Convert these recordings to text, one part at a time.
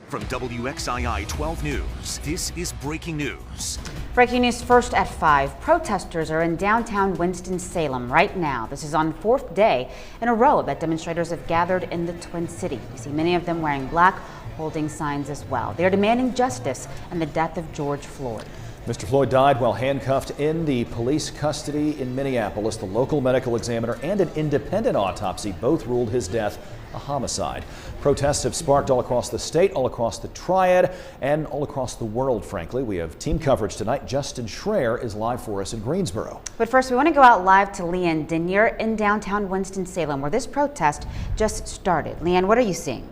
From WXII 12 News, this is breaking news. Breaking news first at 5. Protesters are in downtown Winston-Salem right now. This is on the 4th day in a row that demonstrators have gathered in the Twin Cities. You see many of them wearing black, holding signs as well. They are demanding justice and the death of George Floyd. Mr. Floyd died while handcuffed in the police custody in Minneapolis. The local medical examiner and an independent autopsy both ruled his death a homicide. Protests have sparked all across the state, all across the Triad, and all across the world, frankly. We have team coverage tonight. Justin Schreier is live for us in Greensboro. But first, we want to go out live to Leanne Denier in downtown Winston-Salem, where this protest just started. Leanne, what are you seeing?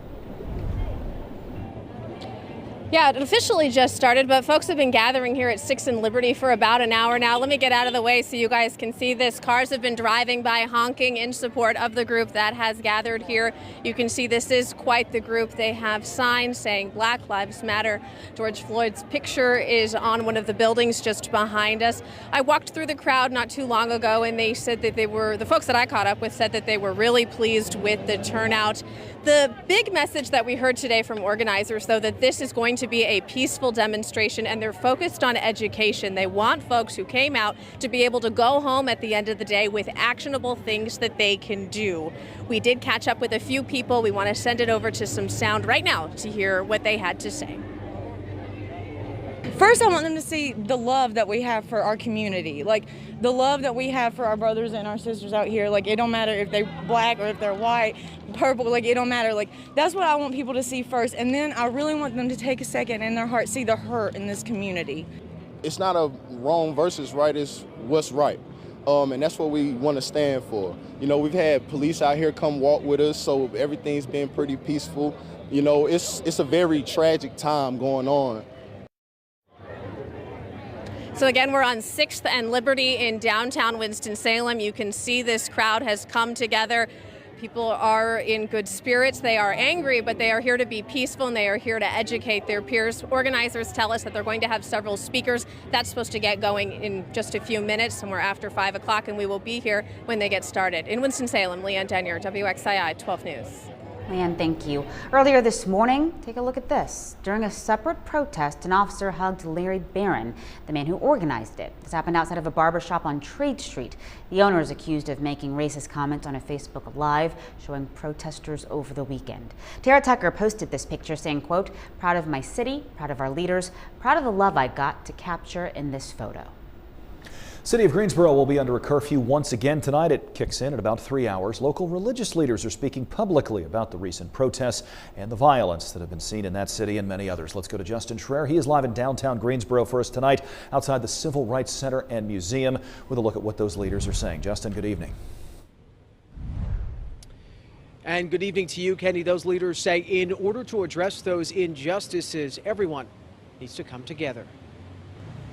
Yeah, it officially just started, but folks have been gathering here at 6th and Liberty for about an hour now. Let me get out of the way so you guys can see this. Cars have been driving by honking in support of the group that has gathered here. You can see this is quite the group. They have signs saying Black Lives Matter. George Floyd's picture is on one of the buildings just behind us. I walked through the crowd not too long ago, and they said that the folks that I caught up with said that they were really pleased with the turnout. The big message that we heard today from organizers, though, that this is going to be a peaceful demonstration, and they're focused on education. They want folks who came out to be able to go home at the end of the day with actionable things that they can do. We did catch up with a few people. We want to send it over to some sound right now to hear what they had to say. First, I want them to see the love that we have for our community, like the love that we have for our brothers and our sisters out here. Like, it don't matter if they're black or if they're white, purple, like, it don't matter. Like, that's what I want people to see first. And then I really want them to take a second in their heart, see the hurt in this community. It's not a wrong versus right, it's what's right. And that's what we want to stand for. You know, we've had police out here come walk with us, so everything's been pretty peaceful. You know, it's a very tragic time going on. So again, we're on 6th and Liberty in downtown Winston-Salem. You can see this crowd has come together. People are in good spirits. They are angry, but they are here to be peaceful, and they are here to educate their peers. Organizers tell us that they're going to have several speakers. That's supposed to get going in just a few minutes, somewhere after 5 o'clock, and we will be here when they get started. In Winston-Salem, Leanne Denier, WXII 12 News. Leanne, thank you. Earlier this morning, take a look at this. During a separate protest, an officer hugged Larry Barron, the man who organized it. This happened outside of a barber shop on Trade Street. The owner is accused of making racist comments on a Facebook Live showing protesters over the weekend. Tara Tucker posted this picture saying, quote, "Proud of my city, proud of our leaders, proud of the love I got to capture in this photo." City of Greensboro will be under a curfew once again tonight. It kicks in at about 3 hours. Local religious leaders are speaking publicly about the recent protests and the violence that have been seen in that city and many others. Let's go to Justin Schreier. He is live in downtown Greensboro for us tonight outside the Civil Rights Center and Museum with a look at what those leaders are saying. Justin, good evening. And good evening to you, Kenny. Those leaders say in order to address those injustices, everyone needs to come together.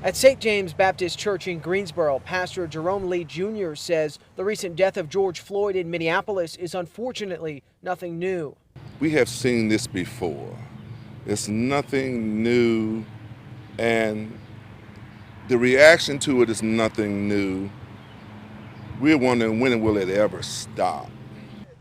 At St. James Baptist Church in Greensboro, Pastor Jerome Lee Jr. says the recent death of George Floyd in Minneapolis is unfortunately nothing new. We have seen this before. It's nothing new, and the reaction to it is nothing new. We're wondering, when will it ever stop?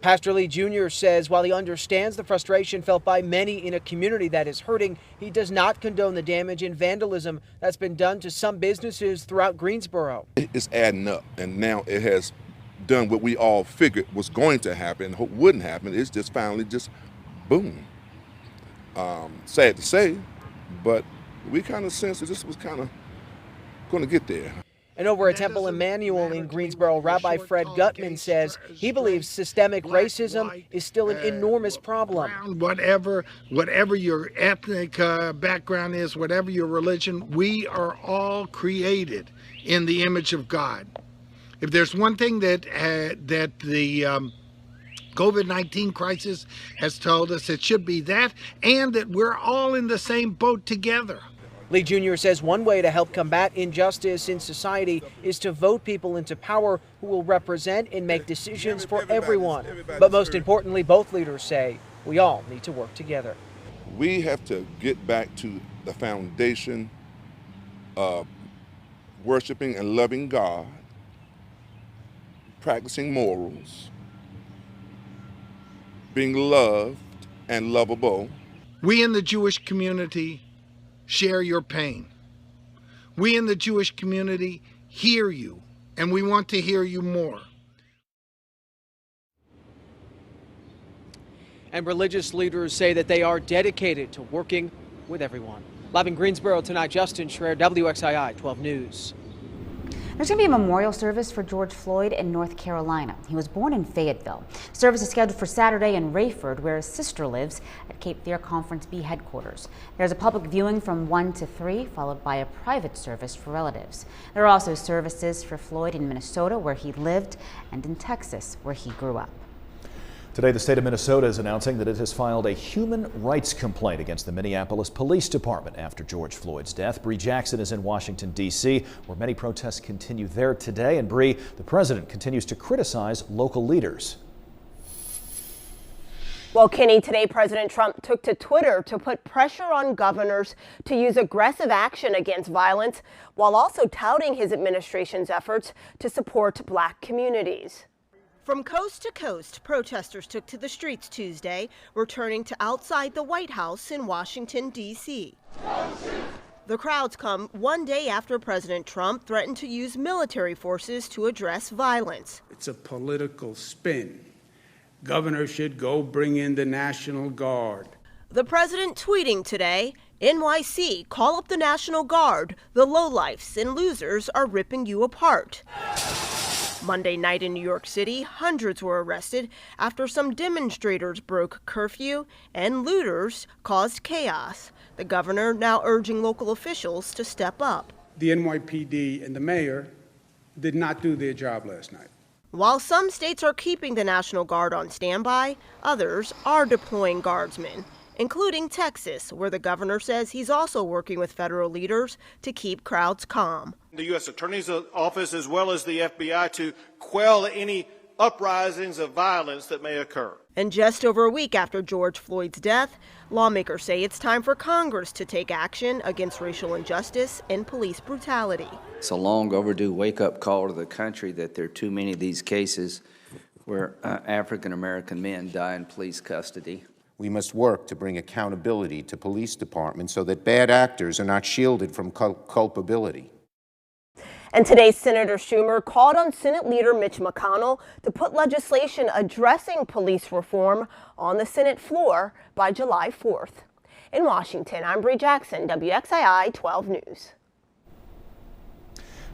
Pastor Lee Jr. says while he understands the frustration felt by many in a community that is hurting, he does not condone the damage and vandalism that's been done to some businesses throughout Greensboro. It's adding up, and now it has done what we all figured was going to happen, wouldn't happen. It's just finally just boom. Sad to say, but we kind of sensed that this was kind of going to get there. And over at Temple Emmanuel in Greensboro, Rabbi Fred Gutman says he believes systemic racism is still an enormous problem. Whatever your ethnic background is, whatever your religion, we are all created in the image of God. If there's one thing that the COVID-19 crisis has told us, it should be that, and that we're all in the same boat together. Lee Jr. says one way to help combat injustice in society is to vote people into power who will represent and make decisions for everyone. But most importantly, both leaders say we all need to work together. We have to get back to the foundation of worshiping and loving God, practicing morals, being loved and lovable. We in the Jewish community share your pain. We in the Jewish community hear you, and we want to hear you more. And religious leaders say that they are dedicated to working with everyone. Live in Greensboro tonight, Justin Schreier, WXII 12 News. There's going to be a memorial service for George Floyd in North Carolina. He was born in Fayetteville. The service is scheduled for Saturday in Rayford, where his sister lives, at Cape Fear Conference B headquarters. There's a public viewing from 1 to 3, followed by a private service for relatives. There are also services for Floyd in Minnesota, where he lived, and in Texas, where he grew up. Today, the state of Minnesota is announcing that it has filed a human rights complaint against the Minneapolis Police Department after George Floyd's death. Bree Jackson is in Washington, D.C., where many protests continue there today. And Bree, the president continues to criticize local leaders. Well, Kenny, today President Trump took to Twitter to put pressure on governors to use aggressive action against violence, while also touting his administration's efforts to support Black communities. From coast to coast, protesters took to the streets Tuesday, returning to outside the White House in Washington, D.C. The crowds come one day after President Trump threatened to use military forces to address violence. It's a political spin. Governor should go bring in the National Guard. The president tweeting today, NYC, call up the National Guard. The lowlifes and losers are ripping you apart. Monday night in New York City, hundreds were arrested after some demonstrators broke curfew and looters caused chaos. The governor now urging local officials to step up. The NYPD and the mayor did not do their job last night. While some states are keeping the National Guard on standby, others are deploying guardsmen, including Texas, where the governor says he's also working with federal leaders to keep crowds calm. The U.S. Attorney's Office as well as the FBI to quell any uprisings of violence that may occur. And just over a week after George Floyd's death, lawmakers say it's time for Congress to take action against racial injustice and police brutality. It's a long overdue wake-up call to the country that there are too many of these cases where African-American men die in police custody. We must work to bring accountability to police departments so that bad actors are not shielded from culpability. And today, Senator Schumer called on Senate Leader Mitch McConnell to put legislation addressing police reform on the Senate floor by July 4th. In Washington, I'm Bree Jackson, WXII 12 News.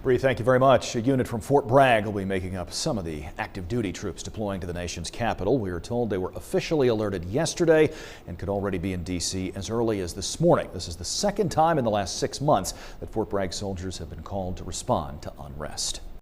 Bree, thank you very much. A unit from Fort Bragg will be making up some of the active duty troops deploying to the nation's capital. We were told they were officially alerted yesterday and could already be in D.C. as early as this morning. This is the second time in the last 6 months that Fort Bragg soldiers have been called to respond to unrest.